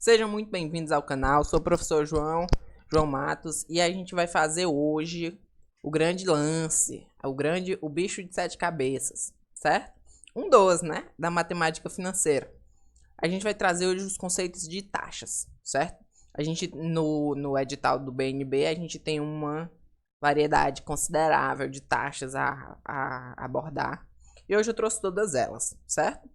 Sejam muito bem-vindos ao canal, sou o professor João Matos e a gente vai fazer hoje o grande lance, o bicho de 7 cabeças, certo? Um dos, né, da matemática financeira. A gente vai trazer hoje os conceitos de taxas, certo? A gente, no edital do BNB, a gente tem uma variedade considerável de taxas a abordar. E hoje eu trouxe todas elas, certo?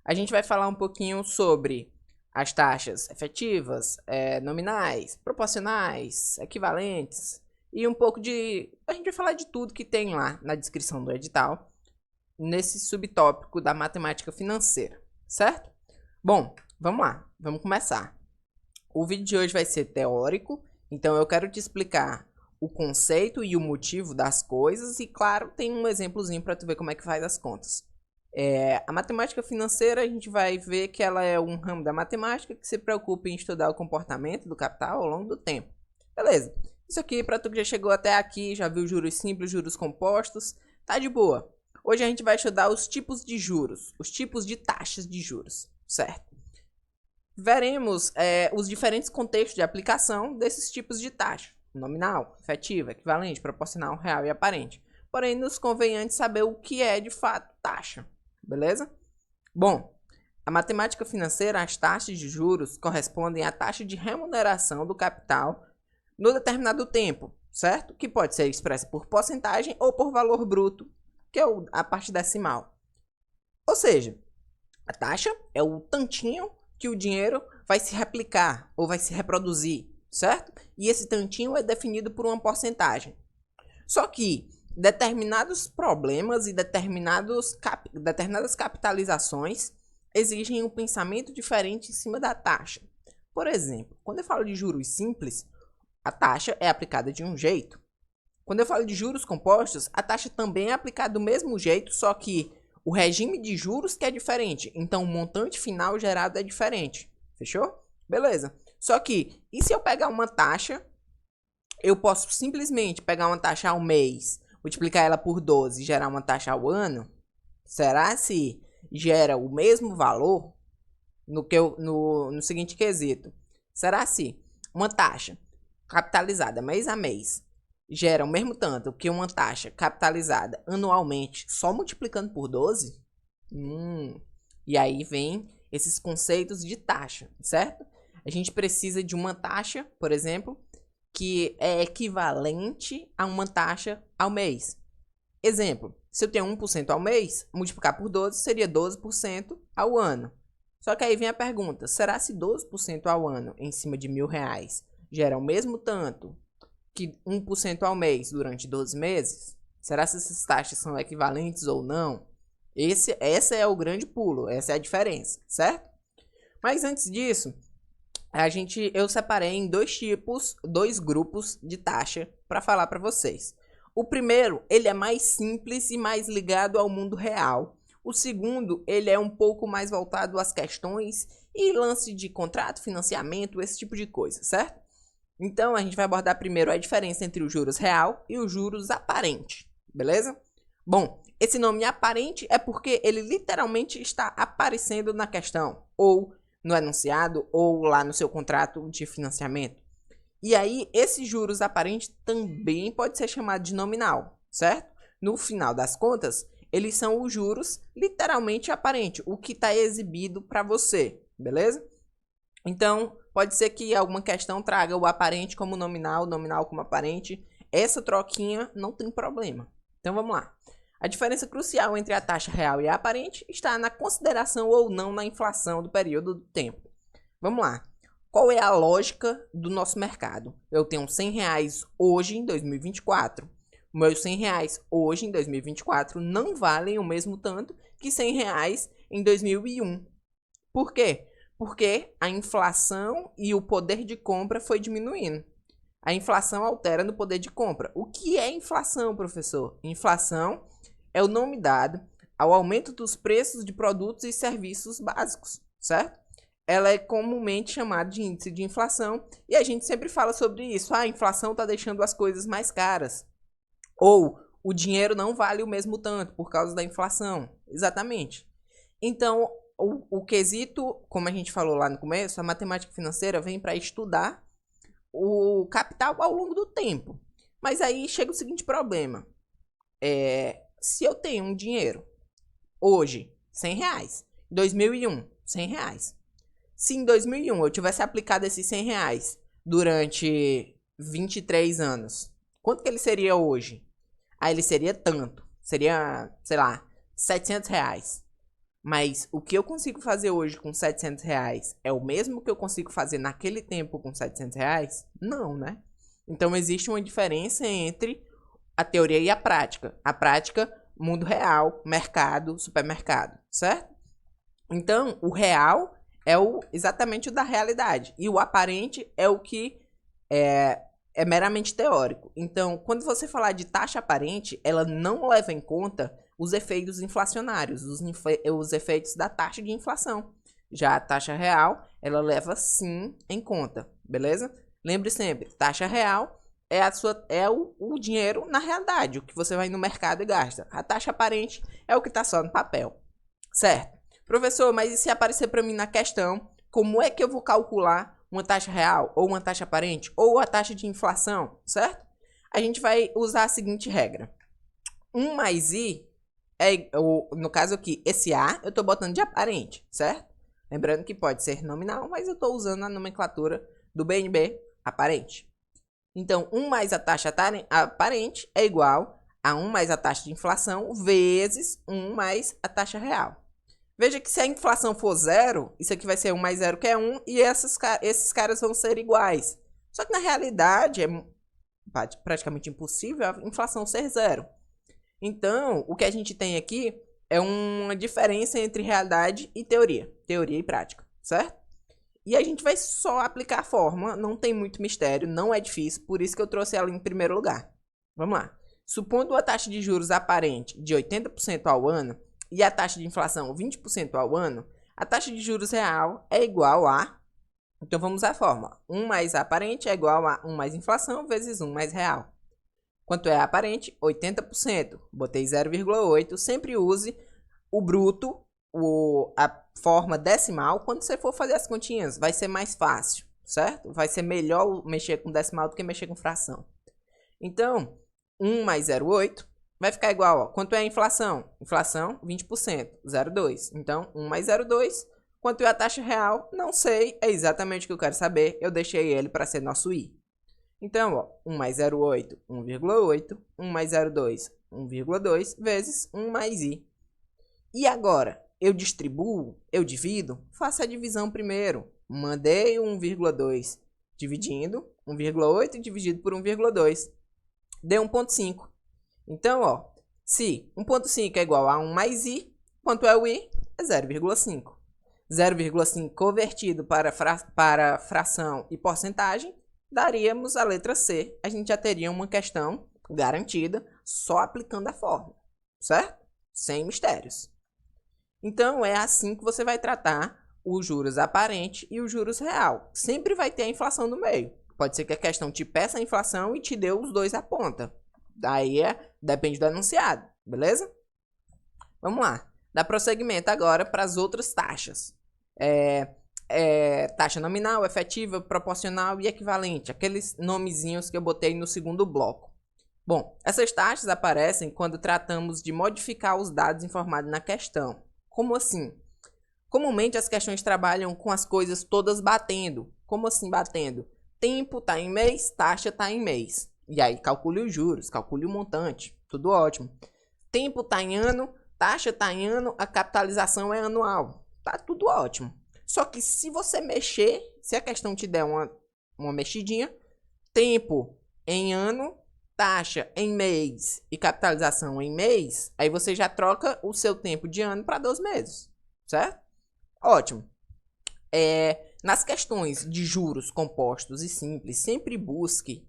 A gente vai falar um pouquinho sobre as taxas efetivas, nominais, proporcionais, equivalentes e um pouco de... A gente vai falar de tudo que tem lá na descrição do edital, nesse subtópico da matemática financeira, certo? Bom, vamos lá, vamos começar. O vídeo de hoje vai ser teórico, então eu quero te explicar o conceito e o motivo das coisas e, claro, tem um exemplozinho para tu ver como é que faz as contas. A matemática financeira, a gente vai ver que ela é um ramo da matemática que se preocupa em estudar o comportamento do capital ao longo do tempo. Beleza. Isso aqui, para tu que já chegou até aqui, já viu juros simples, juros compostos, tá de boa. Hoje a gente vai estudar os tipos de juros, os tipos de taxas de juros, certo? Veremos os diferentes contextos de aplicação desses tipos de taxa: nominal, efetiva, equivalente, proporcional, real e aparente. Porém, nos convém antes saber o que é de fato taxa. Beleza? Bom, a matemática financeira, as taxas de juros correspondem à taxa de remuneração do capital no determinado tempo, certo? Que pode ser expressa por porcentagem ou por valor bruto, que é a parte decimal. Ou seja, a taxa é o tantinho que o dinheiro vai se replicar ou vai se reproduzir, certo? E esse tantinho é definido por uma porcentagem. Só que determinados problemas e determinadas capitalizações exigem um pensamento diferente em cima da taxa. Por exemplo, quando eu falo de juros simples, a taxa é aplicada de um jeito. Quando eu falo de juros compostos, a taxa também é aplicada do mesmo jeito, só que o regime de juros que é diferente. Então, o montante final gerado é diferente. Fechou? Beleza. Só que, e se eu pegar uma taxa, eu posso simplesmente pegar uma taxa ao mês, multiplicar ela por 12 e gerar uma taxa ao ano? Será se gera o mesmo valor no seguinte quesito? Será se uma taxa capitalizada mês a mês gera o mesmo tanto que uma taxa capitalizada anualmente só multiplicando por 12? E aí vem esses conceitos de taxa, certo? A gente precisa de uma taxa, por exemplo, que é equivalente a uma taxa ao mês. Exemplo, se eu tenho 1% ao mês, multiplicar por 12 seria 12% ao ano. Só que aí vem a pergunta, será se 12% ao ano em cima de R$1.000 gera o mesmo tanto que 1% ao mês durante 12 meses? Será se essas taxas são equivalentes ou não? Esse é o grande pulo, essa é a diferença, certo? Mas antes disso, eu separei em dois grupos de taxa para falar para vocês. O primeiro, ele é mais simples e mais ligado ao mundo real. O segundo, ele é um pouco mais voltado às questões e lance de contrato, financiamento, esse tipo de coisa, certo? Então, a gente vai abordar primeiro a diferença entre o juros real e o juros aparente, beleza? Bom, esse nome aparente é porque ele literalmente está aparecendo na questão, ou no enunciado, ou lá no seu contrato de financiamento. E aí, esse juros aparente também pode ser chamado de nominal, certo? No final das contas, eles são os juros literalmente aparente, o que está exibido para você, beleza? Então, pode ser que alguma questão traga o aparente como nominal, o nominal como aparente. Essa troquinha não tem problema. Então, vamos lá. A diferença crucial entre a taxa real e a aparente está na consideração ou não na inflação do período do tempo. Vamos lá. Qual é a lógica do nosso mercado? Eu tenho R$100 hoje em 2024. Meus R$100 hoje em 2024 não valem o mesmo tanto que R$100 em 2001. Por quê? Porque a inflação e o poder de compra foi diminuindo. A inflação altera no poder de compra. O que é inflação, professor? Inflação é o nome dado ao aumento dos preços de produtos e serviços básicos, certo? Ela é comumente chamada de índice de inflação e a gente sempre fala sobre isso. A inflação está deixando as coisas mais caras. Ou o dinheiro não vale o mesmo tanto por causa da inflação. Exatamente. Então, o quesito, como a gente falou lá no começo, a matemática financeira vem para estudar o capital ao longo do tempo. Mas aí chega o seguinte problema. Se eu tenho um dinheiro hoje, R$100, em 2001, R$100. Se em 2001 eu tivesse aplicado esses R$100 durante 23 anos, quanto que ele seria hoje? Aí ele seria tanto. Seria, sei lá, R$700. Mas o que eu consigo fazer hoje com R$700 é o mesmo que eu consigo fazer naquele tempo com R$700? Não, né? Então existe uma diferença entre a teoria e a prática. A prática, mundo real, mercado, supermercado, certo? Então, o real é exatamente o da realidade. E o aparente é o que é meramente teórico. Então, quando você falar de taxa aparente, ela não leva em conta os efeitos inflacionários, os efeitos da taxa de inflação. Já a taxa real, ela leva sim em conta, beleza? Lembre sempre, taxa real é o dinheiro na realidade, o que você vai no mercado e gasta. A taxa aparente é o que está só no papel, certo? Professor, mas e se aparecer para mim na questão, como é que eu vou calcular uma taxa real, ou uma taxa aparente, ou a taxa de inflação, certo? A gente vai usar a seguinte regra. 1 mais I, no caso aqui, esse A eu estou botando de aparente, certo? Lembrando que pode ser nominal, mas eu estou usando a nomenclatura do BNB aparente. Então, 1 mais a taxa aparente é igual a 1 mais a taxa de inflação vezes 1 mais a taxa real. Veja que se a inflação for 0, isso aqui vai ser 1 mais 0, que é 1, e esses caras vão ser iguais. Só que na realidade é praticamente impossível a inflação ser 0. Então, o que a gente tem aqui é uma diferença entre realidade e teoria e prática, certo? E a gente vai só aplicar a fórmula, não tem muito mistério, não é difícil, por isso que eu trouxe ela em primeiro lugar. Vamos lá. Supondo a taxa de juros aparente de 80% ao ano, e a taxa de inflação 20% ao ano, a taxa de juros real é igual a... Então vamos à fórmula. 1 mais a aparente é igual a 1 mais inflação vezes 1 mais real. Quanto é a aparente? 80%. Botei 0,8. Sempre use o bruto, a forma decimal. Quando você for fazer as continhas, vai ser mais fácil, certo? Vai ser melhor mexer com decimal do que mexer com fração. Então, 1 mais 0,8... vai ficar igual, ó. Quanto é a inflação? Inflação, 20%, 0,2. Então, 1 mais 0,2. Quanto é a taxa real? Não sei, é exatamente o que eu quero saber. Eu deixei ele para ser nosso I. Então, ó, 1 mais 0,8, 1,8. 1 mais 0,2, 1,2 vezes 1 mais I. E agora, eu distribuo, eu divido? Faço a divisão primeiro. Mandei o 1,2 dividindo, 1,8 dividido por 1,2. Deu 1,5. Então, ó, se 1,5 é igual a 1 mais I, quanto é o I? É 0,5. 0,5 convertido para fração e porcentagem, daríamos a letra C. A gente já teria uma questão garantida só aplicando a fórmula, certo? Sem mistérios. Então, é assim que você vai tratar os juros aparente e os juros real. Sempre vai ter a inflação no meio. Pode ser que a questão te peça a inflação e te dê os dois à ponta. Daí depende do enunciado, beleza? Vamos lá. Dá prosseguimento agora para as outras taxas. Taxa nominal, efetiva, proporcional e equivalente. Aqueles nomezinhos que eu botei no segundo bloco. Bom, essas taxas aparecem quando tratamos de modificar os dados informados na questão. Como assim? Comumente as questões trabalham com as coisas todas batendo. Como assim batendo? Tempo está em mês, taxa está em mês. E aí, calcule os juros, calcule o montante, tudo ótimo. Tempo está em ano, taxa está em ano, a capitalização é anual. Tá tudo ótimo. Só que se você mexer, se a questão te der uma mexidinha, tempo em ano, taxa em mês e capitalização em mês, aí você já troca o seu tempo de ano para 12 meses, certo? Ótimo. Nas questões de juros compostos e simples, sempre busque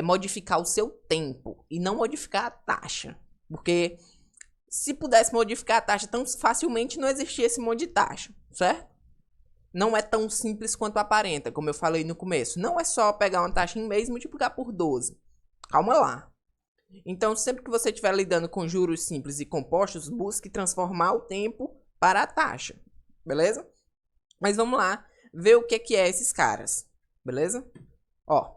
modificar o seu tempo e não modificar a taxa. Porque se pudesse modificar a taxa tão facilmente, não existia esse monte de taxa, certo? Não é tão simples quanto aparenta, como eu falei no começo. Não é só pegar uma taxa em mês e multiplicar por 12. Calma lá. Então, sempre que você estiver lidando com juros simples e compostos, busque transformar o tempo para a taxa. beleza? Mas vamos lá ver o que é esses caras, beleza? Ó,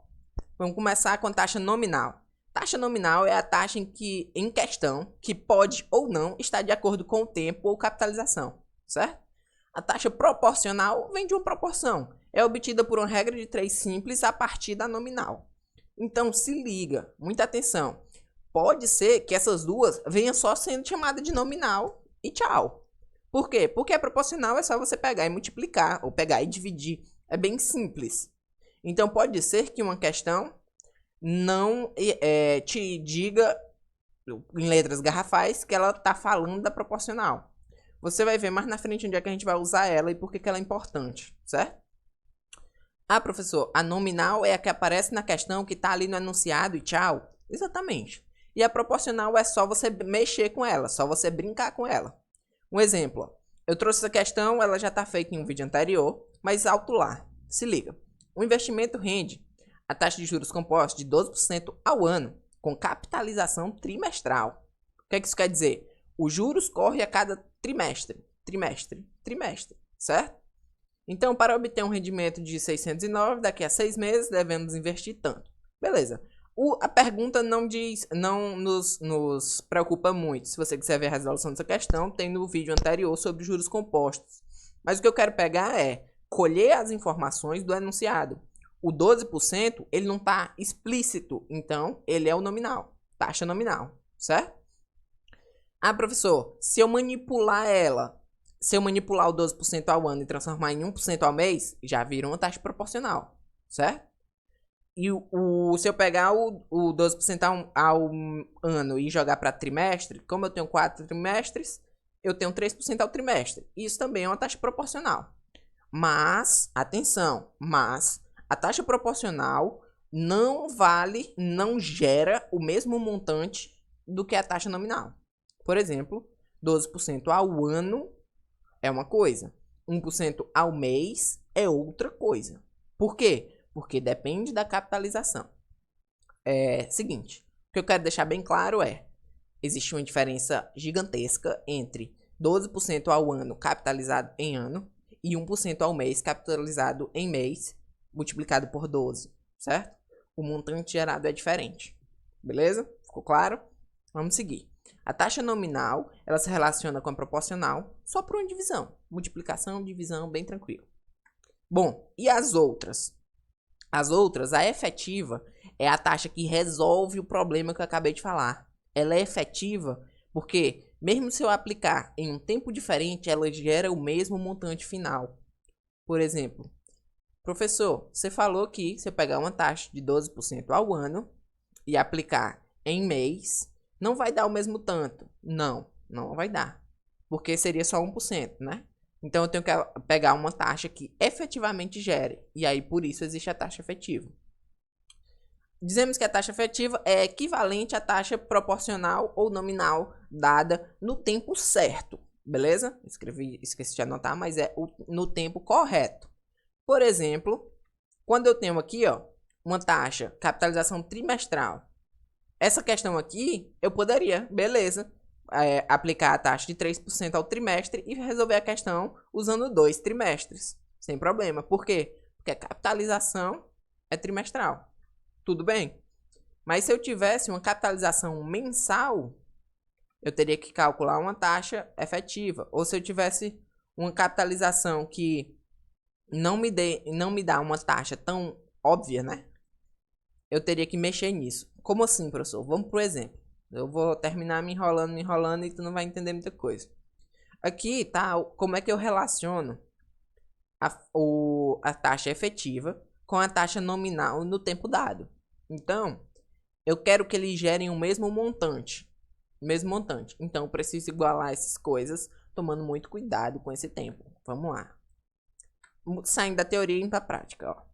vamos começar com a taxa nominal. Taxa nominal é a taxa em questão que pode ou não estar de acordo com o tempo ou capitalização, certo? A taxa proporcional vem de uma proporção. É obtida por uma regra de 3 simples a partir da nominal. Então, se liga, muita atenção. Pode ser que essas duas venham só sendo chamadas de nominal e tchau. Por quê? Porque a proporcional é só você pegar e multiplicar, ou pegar e dividir. É bem simples. Então, pode ser que uma questão não te diga, em letras garrafais, que ela está falando da proporcional. Você vai ver mais na frente onde é que a gente vai usar ela e por que ela é importante, certo? Ah, professor, a nominal é a que aparece na questão que está ali no enunciado e tchau? Exatamente. E a proporcional é só você mexer com ela, só você brincar com ela. Um exemplo, ó. Eu trouxe essa questão, ela já está feita em um vídeo anterior, mas alto lá. Se liga. O investimento rende a taxa de juros compostos de 12% ao ano, com capitalização trimestral. O que é que isso quer dizer? Os juros correm a cada trimestre, certo? Então, para obter um rendimento de 609, daqui a 6 meses, devemos investir tanto. Beleza. A pergunta não nos preocupa muito. Se você quiser ver a resolução dessa questão, tem no vídeo anterior sobre juros compostos. Mas o que eu quero pegar é colher as informações do enunciado. O 12%, ele não está explícito, então ele é o nominal, taxa nominal, certo? Ah, professor, se eu manipular o 12% ao ano e transformar em 1% ao mês, já vira uma taxa proporcional, certo? E se eu pegar o 12% ao ano e jogar para trimestre, como eu tenho 4 trimestres, eu tenho 3% ao trimestre. Isso também é uma taxa proporcional. Mas, atenção, a taxa proporcional não gera o mesmo montante do que a taxa nominal. Por exemplo, 12% ao ano é uma coisa, 1% ao mês é outra coisa. Por quê? Porque depende da capitalização. Seguinte, o que eu quero deixar bem claro é, existe uma diferença gigantesca entre 12% ao ano capitalizado em ano e 1% ao mês capitalizado em mês, multiplicado por 12, certo? O montante gerado é diferente. Beleza? Ficou claro? Vamos seguir. A taxa nominal, ela se relaciona com a proporcional só por uma divisão. Multiplicação, divisão, bem tranquilo. Bom, e as outras? As outras, a efetiva, é a taxa que resolve o problema que eu acabei de falar. Ela é efetiva porque, mesmo se eu aplicar em um tempo diferente, ela gera o mesmo montante final. Por exemplo, professor, você falou que se eu pegar uma taxa de 12% ao ano e aplicar em mês, não vai dar o mesmo tanto. Não vai dar. Porque seria só 1%, né? Então eu tenho que pegar uma taxa que efetivamente gere. E aí por isso existe a taxa efetiva. Dizemos que a taxa efetiva é equivalente à taxa proporcional ou nominal dada no tempo certo. Beleza? Esqueci de anotar, mas é no tempo correto. Por exemplo, quando eu tenho aqui, ó, uma taxa capitalização trimestral. Essa questão aqui, eu poderia, beleza, aplicar a taxa de 3% ao trimestre e resolver a questão usando 2 trimestres. Sem problema. Por quê? Porque a capitalização é trimestral. Tudo bem? Mas se eu tivesse uma capitalização mensal, eu teria que calcular uma taxa efetiva. Ou se eu tivesse uma capitalização que não me dá uma taxa tão óbvia, né? Eu teria que mexer nisso. Como assim, professor? Vamos pro exemplo. Eu vou terminar me enrolando e tu não vai entender muita coisa. Aqui tá como é que eu relaciono a taxa efetiva com a taxa nominal no tempo dado. Então, eu quero que eles gerem o mesmo montante. Então, eu preciso igualar essas coisas, tomando muito cuidado com esse tempo. Vamos lá. Saindo da teoria e indo para a prática, ó.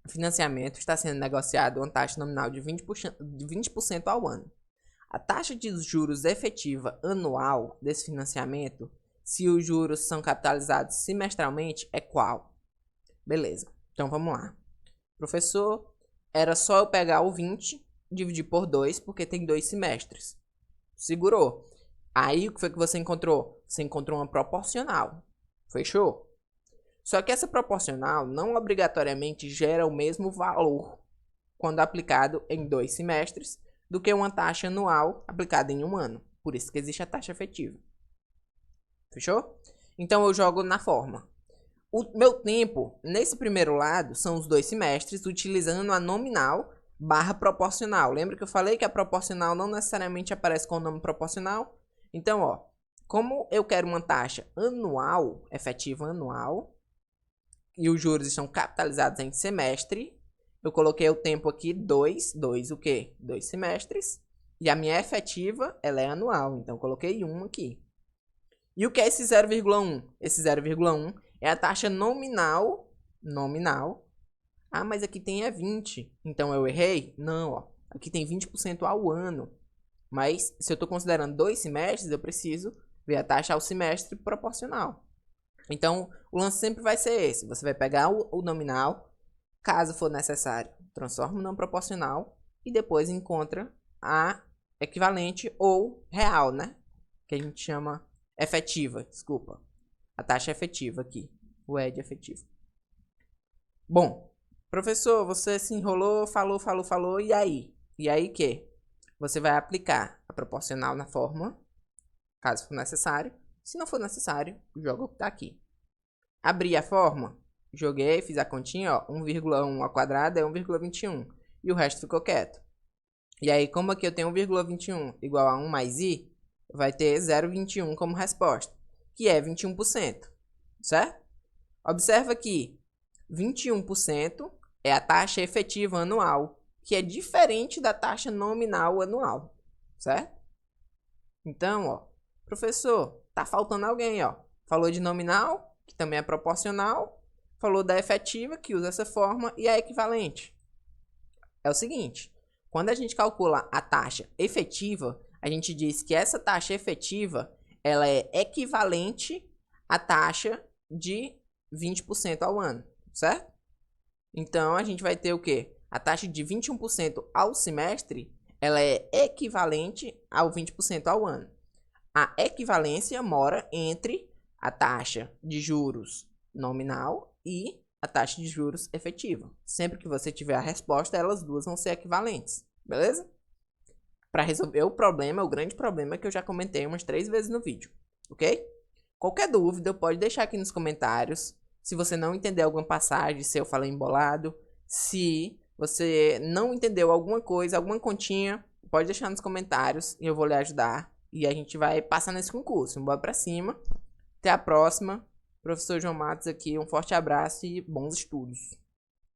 O financiamento está sendo negociado a uma taxa nominal de 20% ao ano. A taxa de juros efetiva anual desse financiamento, se os juros são capitalizados semestralmente, é qual? Beleza. Então, vamos lá. Professor, era só eu pegar o 20, dividir por 2, porque tem 2 semestres. Segurou. Aí, o que foi que você encontrou? Você encontrou uma proporcional. Fechou? Só que essa proporcional não obrigatoriamente gera o mesmo valor quando aplicado em 2 semestres do que uma taxa anual aplicada em um ano. Por isso que existe a taxa efetiva. Fechou? Então eu jogo na forma. O meu tempo, nesse primeiro lado, são os 2 semestres, utilizando a nominal barra proporcional. Lembra que eu falei que a proporcional não necessariamente aparece com o nome proporcional? Então, ó, como eu quero uma taxa anual, efetiva anual, e os juros estão capitalizados em semestre, eu coloquei o tempo aqui 2 o quê? 2 semestres. E a minha efetiva, ela é anual, então eu coloquei 1 aqui. E o que é esse 0,1? Esse 0,1 é a taxa nominal. Ah, mas aqui tem 20. Então eu errei? Não, ó. Aqui tem 20% ao ano. Mas se eu estou considerando 2 semestres, eu preciso ver a taxa ao semestre proporcional. Então o lance sempre vai ser esse. Você vai pegar o nominal, caso for necessário, transforma no proporcional e depois encontra a equivalente ou real, né? Que a gente chama efetiva, desculpa. A taxa efetiva aqui. O ED efetivo. Bom, professor, você se enrolou, falou, e aí? E aí que? Você vai aplicar a proporcional na fórmula, caso for necessário. Se não for necessário, joga o que tá aqui. Abri a fórmula, joguei, fiz a continha, ó, 1,1 ao quadrado é 1,21. E o resto ficou quieto. E aí, como aqui eu tenho 1,21 igual a 1 mais i, vai ter 0,21 como resposta, que é 21%, certo? Observa que 21% é a taxa efetiva anual, que é diferente da taxa nominal anual, certo? Então, ó, professor, tá faltando alguém, ó. Falou de nominal, que também é proporcional, falou da efetiva, que usa essa forma, e a equivalente. É o seguinte, quando a gente calcula a taxa efetiva, a gente diz que essa taxa efetiva, ela é equivalente à taxa de 20% ao ano, certo? Então, a gente vai ter o quê? A taxa de 21% ao semestre, ela é equivalente ao 20% ao ano. A equivalência mora entre a taxa de juros nominal e a taxa de juros efetiva. Sempre que você tiver a resposta, elas duas vão ser equivalentes, beleza? Para resolver o problema, o grande problema que eu já comentei umas 3 vezes no vídeo, ok? Qualquer dúvida, pode deixar aqui nos comentários. Se você não entender alguma passagem, se eu falei embolado, se você não entendeu alguma coisa, alguma continha, pode deixar nos comentários e eu vou lhe ajudar. E a gente vai passar nesse concurso. Bora pra cima. Até a próxima. Professor João Matos aqui. Um forte abraço e bons estudos.